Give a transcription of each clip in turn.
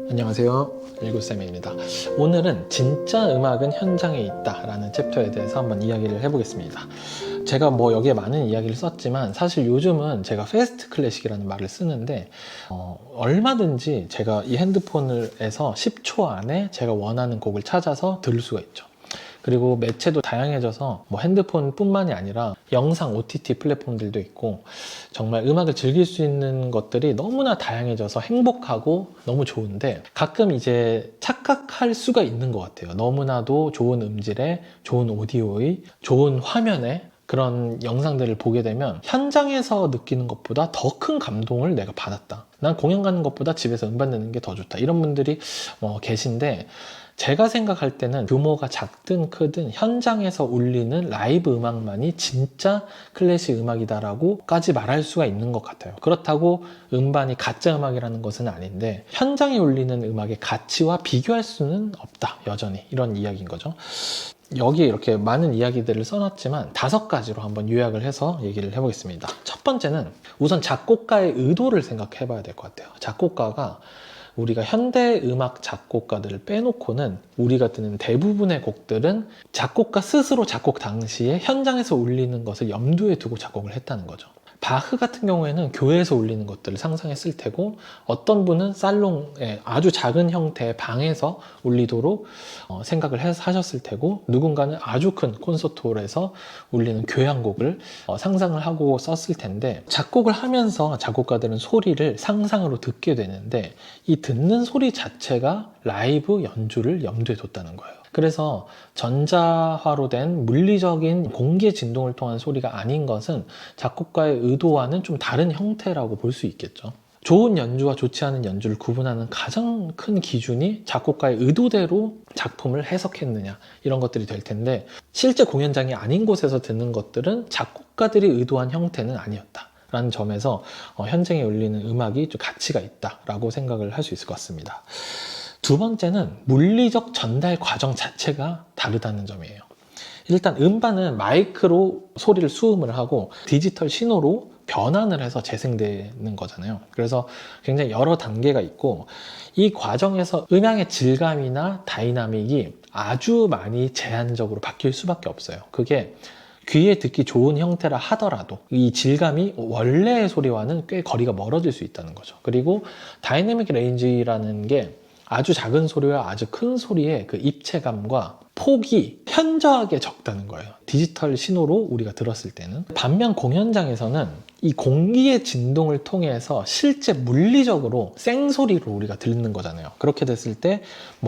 안녕하세요, 일구쌤입니다. 오늘은 진짜 음악은 현장에 있다 라는 챕터에 대해서 한번 이야기를 해보겠습니다. 제가 여기에 많은 이야기를 썼지만 사실 요즘은 제가 패스트 클래식이라는 말을 쓰는데 얼마든지 제가 이 핸드폰에서 10초 안에 제가 원하는 곡을 찾아서 들을 수가 있죠. 그리고 매체도 다양해져서 핸드폰 뿐만이 아니라 영상 OTT 플랫폼들도 있고 정말 음악을 즐길 수 있는 것들이 너무나 다양해져서 행복하고 너무 좋은데 가끔 이제 착각할 수가 있는 것 같아요. 너무나도 좋은 음질에 좋은 오디오의 좋은 화면에 그런 영상들을 보게 되면 현장에서 느끼는 것보다 더 큰 감동을 내가 받았다. 난 공연 가는 것보다 집에서 음반 듣는 게 더 좋다. 이런 분들이 계신데 제가 생각할 때는 규모가 작든 크든 현장에서 울리는 라이브 음악만이 진짜 클래식 음악이다라고까지 말할 수가 있는 것 같아요. 그렇다고 음반이 가짜 음악이라는 것은 아닌데 현장에 울리는 음악의 가치와 비교할 수는 없다. 여전히 이런 이야기인 거죠. 여기에 이렇게 많은 이야기들을 써놨지만 5가지로 한번 요약을 해서 얘기를 해보겠습니다. 첫 번째는 우선 작곡가의 의도를 생각해 봐야 될 것 같아요. 작곡가가 우리가 현대 음악 작곡가들을 빼놓고는 우리가 듣는 대부분의 곡들은 작곡가 스스로 작곡 당시에 현장에서 울리는 것을 염두에 두고 작곡을 했다는 거죠. 바흐 같은 경우에는 교회에서 울리는 것들을 상상했을 테고 어떤 분은 살롱의 아주 작은 형태의 방에서 울리도록 생각을 하셨을 테고 누군가는 아주 큰 콘서트홀에서 울리는 교향곡을 상상을 하고 썼을 텐데 작곡을 하면서 작곡가들은 소리를 상상으로 듣게 되는데 이 듣는 소리 자체가 라이브 연주를 염두에 뒀다는 거예요. 그래서 전자화로 된 물리적인 공기의 진동을 통한 소리가 아닌 것은 작곡가의 의도와는 좀 다른 형태라고 볼 수 있겠죠. 좋은 연주와 좋지 않은 연주를 구분하는 가장 큰 기준이 작곡가의 의도대로 작품을 해석했느냐 이런 것들이 될 텐데 실제 공연장이 아닌 곳에서 듣는 것들은 작곡가들이 의도한 형태는 아니었다 라는 점에서 현장에 울리는 음악이 좀 가치가 있다라고 생각을 할 수 있을 것 같습니다. 두 번째는 물리적 전달 과정 자체가 다르다는 점이에요. 일단 음반은 마이크로 소리를 수음을 하고 디지털 신호로 변환을 해서 재생되는 거잖아요. 그래서 굉장히 여러 단계가 있고 이 과정에서 음향의 질감이나 다이나믹이 아주 많이 제한적으로 바뀔 수밖에 없어요. 그게 귀에 듣기 좋은 형태라 하더라도 이 질감이 원래의 소리와는 꽤 거리가 멀어질 수 있다는 거죠. 그리고 다이내믹 레인지라는 게 아주 작은 소리와 아주 큰 소리의 그 입체감과 폭이 현저하게 적다는 거예요. 디지털 신호로 우리가 들었을 때는. 반면 공연장에서는 이 공기의 진동을 통해서 실제 물리적으로 생소리로 우리가 듣는 거잖아요. 그렇게 됐을 때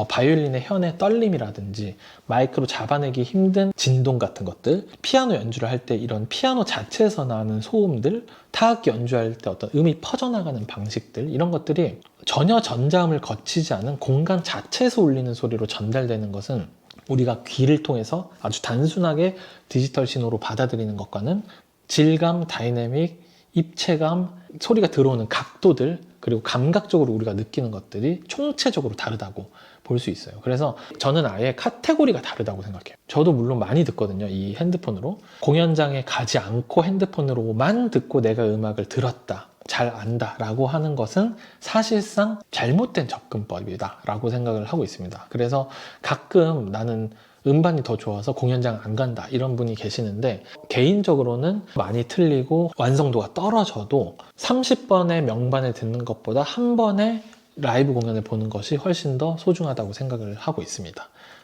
바이올린의 현의 떨림이라든지 마이크로 잡아내기 힘든 진동 같은 것들, 피아노 연주를 할 때 이런 피아노 자체에서 나는 소음들, 타악기 연주할 때 어떤 음이 퍼져나가는 방식들, 이런 것들이 전혀 전자음을 거치지 않은 공간 자체에서 울리는 소리로 전달되는 것은 우리가 귀를 통해서 아주 단순하게 디지털 신호로 받아들이는 것과는 질감, 다이내믹, 입체감, 소리가 들어오는 각도들, 그리고 감각적으로 우리가 느끼는 것들이 총체적으로 다르다고 볼 수 있어요. 그래서 저는 아예 카테고리가 다르다고 생각해요. 저도 물론 많이 듣거든요. 이 핸드폰으로. 공연장에 가지 않고 핸드폰으로만 듣고 내가 음악을 들었다, 잘 안다 라고 하는 것은 사실상 잘못된 접근법이다 라고 생각을 하고 있습니다. 그래서 가끔 나는 음반이 더 좋아서 공연장 안 간다 이런 분이 계시는데 개인적으로는 많이 틀리고 완성도가 떨어져도 30번의 명반을 듣는 것보다 한 번의 라이브 공연을 보는 것이 훨씬 더 소중하다고 생각을 하고 있습니다.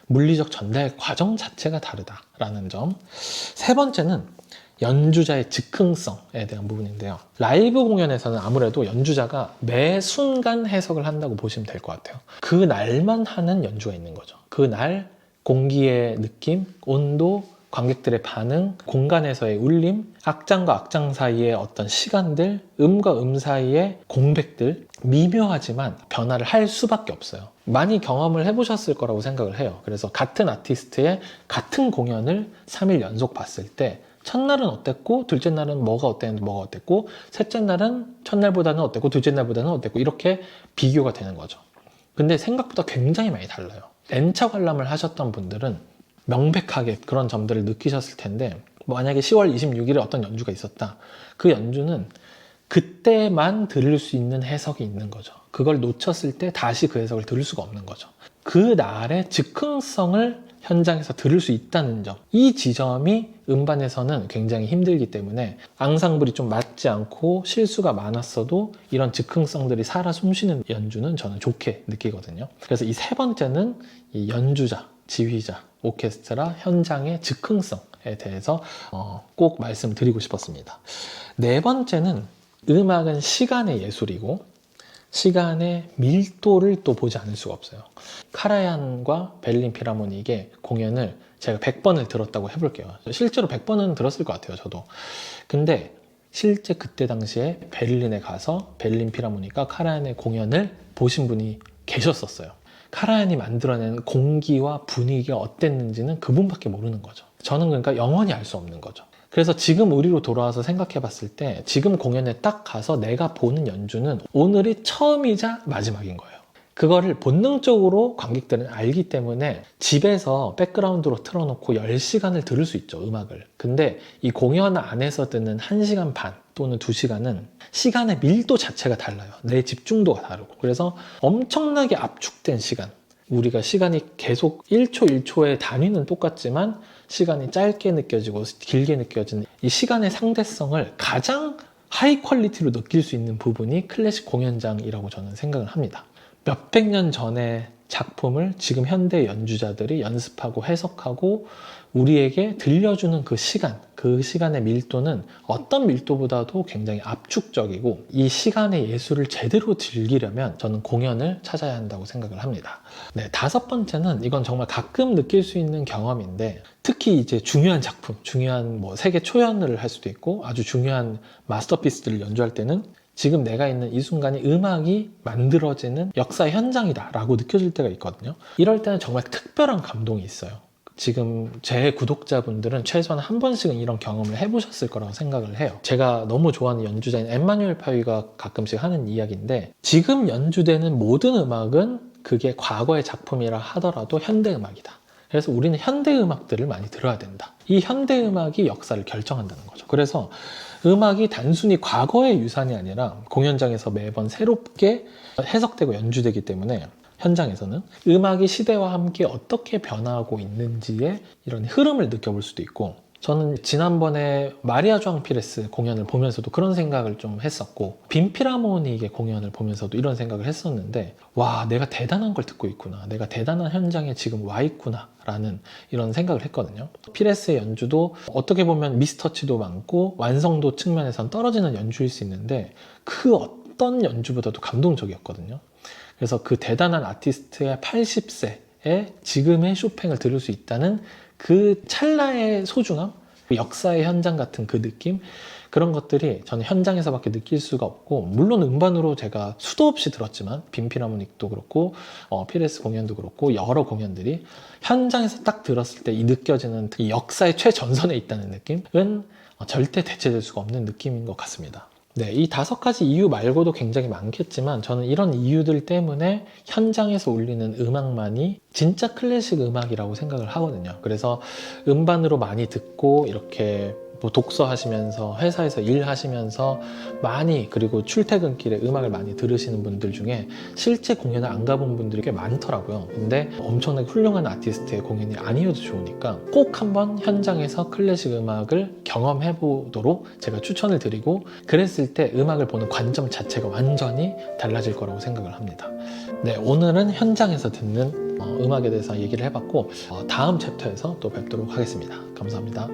물리적 전달 과정 자체가 다르다라는 점. 세 번째는 연주자의 즉흥성에 대한 부분인데요. 라이브 공연에서는 아무래도 연주자가 매 순간 해석을 한다고 보시면 될 것 같아요. 그 날만 하는 연주가 있는 거죠. 그날 공기의 느낌, 온도, 관객들의 반응, 공간에서의 울림, 악장과 악장 사이의 어떤 시간들, 음과 음 사이의 공백들, 미묘하지만 변화를 할 수밖에 없어요. 많이 경험을 해보셨을 거라고 생각을 해요. 그래서 같은 아티스트의 같은 공연을 3일 연속 봤을 때 첫날은 어땠고 둘째 날은 뭐가 어땠는데 뭐가 어땠고 셋째 날은 첫날보다는 어땠고 둘째 날보다는 어땠고 이렇게 비교가 되는 거죠. 근데 생각보다 굉장히 많이 달라요. N차 관람을 하셨던 분들은 명백하게 그런 점들을 느끼셨을 텐데 만약에 10월 26일에 어떤 연주가 있었다. 그 연주는 그때만 들을 수 있는 해석이 있는 거죠. 그걸 놓쳤을 때 다시 그 해석을 들을 수가 없는 거죠. 그 날의 즉흥성을 현장에서 들을 수 있다는 점, 이 지점이 음반에서는 굉장히 힘들기 때문에 앙상블이 좀 맞지 않고 실수가 많았어도 이런 즉흥성들이 살아 숨쉬는 연주는 저는 좋게 느끼거든요. 그래서 이 세 번째는 이 연주자, 지휘자, 오케스트라, 현장의 즉흥성에 대해서 꼭 말씀드리고 싶었습니다. 네 번째는 음악은 시간의 예술이고 시간의 밀도를 또 보지 않을 수가 없어요. 카라얀과 베를린 필하모닉의 공연을 제가 100번을 들었다고 해볼게요. 실제로 100번은 들었을 것 같아요, 저도. 근데 실제 그때 당시에 베를린에 가서 베를린 필하모닉과 카라얀의 공연을 보신 분이 계셨었어요. 카라얀이 만들어낸 공기와 분위기가 어땠는지는 그분밖에 모르는 거죠. 저는 그러니까 영원히 알 수 없는 거죠. 그래서 지금 우리로 돌아와서 생각해 봤을 때 지금 공연에 딱 가서 내가 보는 연주는 오늘이 처음이자 마지막인 거예요. 그거를 본능적으로 관객들은 알기 때문에 집에서 백그라운드로 틀어놓고 10시간을 들을 수 있죠, 음악을. 근데 이 공연 안에서 듣는 1시간 반 또는 2시간은 시간의 밀도 자체가 달라요. 내 집중도가 다르고. 그래서 엄청나게 압축된 시간. 우리가 시간이 계속 1초 1초의 단위는 똑같지만 시간이 짧게 느껴지고 길게 느껴지는 이 시간의 상대성을 가장 하이 퀄리티로 느낄 수 있는 부분이 클래식 공연장이라고 저는 생각을 합니다. 몇백 년 전의 작품을 지금 현대 연주자들이 연습하고 해석하고 우리에게 들려주는 그 시간의 밀도는 어떤 밀도보다도 굉장히 압축적이고 이 시간의 예술을 제대로 즐기려면 저는 공연을 찾아야 한다고 생각을 합니다. 네, 다섯 번째는 이건 정말 가끔 느낄 수 있는 경험인데 특히 이제 중요한 작품, 중요한 세계 초연을 할 수도 있고 아주 중요한 마스터피스들을 연주할 때는 지금 내가 있는 이 순간이 음악이 만들어지는 역사의 현장이다 라고 느껴질 때가 있거든요. 이럴 때는 정말 특별한 감동이 있어요. 지금 제 구독자분들은 최소한 한 번씩은 이런 경험을 해보셨을 거라고 생각을 해요. 제가 너무 좋아하는 연주자인 엠마뉴엘 파위가 가끔씩 하는 이야기인데 지금 연주되는 모든 음악은 그게 과거의 작품이라 하더라도 현대음악이다. 그래서 우리는 현대음악들을 많이 들어야 된다. 이 현대음악이 역사를 결정한다는 거죠. 그래서 음악이 단순히 과거의 유산이 아니라 공연장에서 매번 새롭게 해석되고 연주되기 때문에 현장에서는 음악이 시대와 함께 어떻게 변화하고 있는지의 이런 흐름을 느껴볼 수도 있고 저는 지난번에 마리아 조앙 피레스 공연을 보면서도 그런 생각을 좀 했었고 빈 필하모닉의 공연을 보면서도 이런 생각을 했었는데 와, 내가 대단한 걸 듣고 있구나, 내가 대단한 현장에 지금 와 있구나 라는 이런 생각을 했거든요. 피레스의 연주도 어떻게 보면 미스터치도 많고 완성도 측면에선 떨어지는 연주일 수 있는데 그 어떤 연주보다도 감동적이었거든요. 그래서 그 대단한 아티스트의 80세에 지금의 쇼팽을 들을 수 있다는 그 찰나의 소중함, 역사의 현장 같은 그 느낌, 그런 것들이 저는 현장에서밖에 느낄 수가 없고 물론 음반으로 제가 수도 없이 들었지만 빈 필하모닉도 그렇고 피레스 공연도 그렇고 여러 공연들이 현장에서 딱 들었을 때 이 느껴지는 이 역사의 최전선에 있다는 느낌은 절대 대체될 수가 없는 느낌인 것 같습니다. 네, 이 5가지 이유 말고도 굉장히 많겠지만 저는 이런 이유들 때문에 현장에서 울리는 음악만이 진짜 클래식 음악이라고 생각을 하거든요. 그래서 음반으로 많이 듣고 이렇게 독서하시면서 회사에서 일하시면서 많이 그리고 출퇴근길에 음악을 많이 들으시는 분들 중에 실제 공연을 안 가본 분들이 꽤 많더라고요. 근데 엄청나게 훌륭한 아티스트의 공연이 아니어도 좋으니까 꼭 한번 현장에서 클래식 음악을 경험해 보도록 제가 추천을 드리고 그랬을 때 음악을 보는 관점 자체가 완전히 달라질 거라고 생각을 합니다. 네, 오늘은 현장에서 듣는 음악에 대해서 얘기를 해봤고 다음 챕터에서 또 뵙도록 하겠습니다. 감사합니다.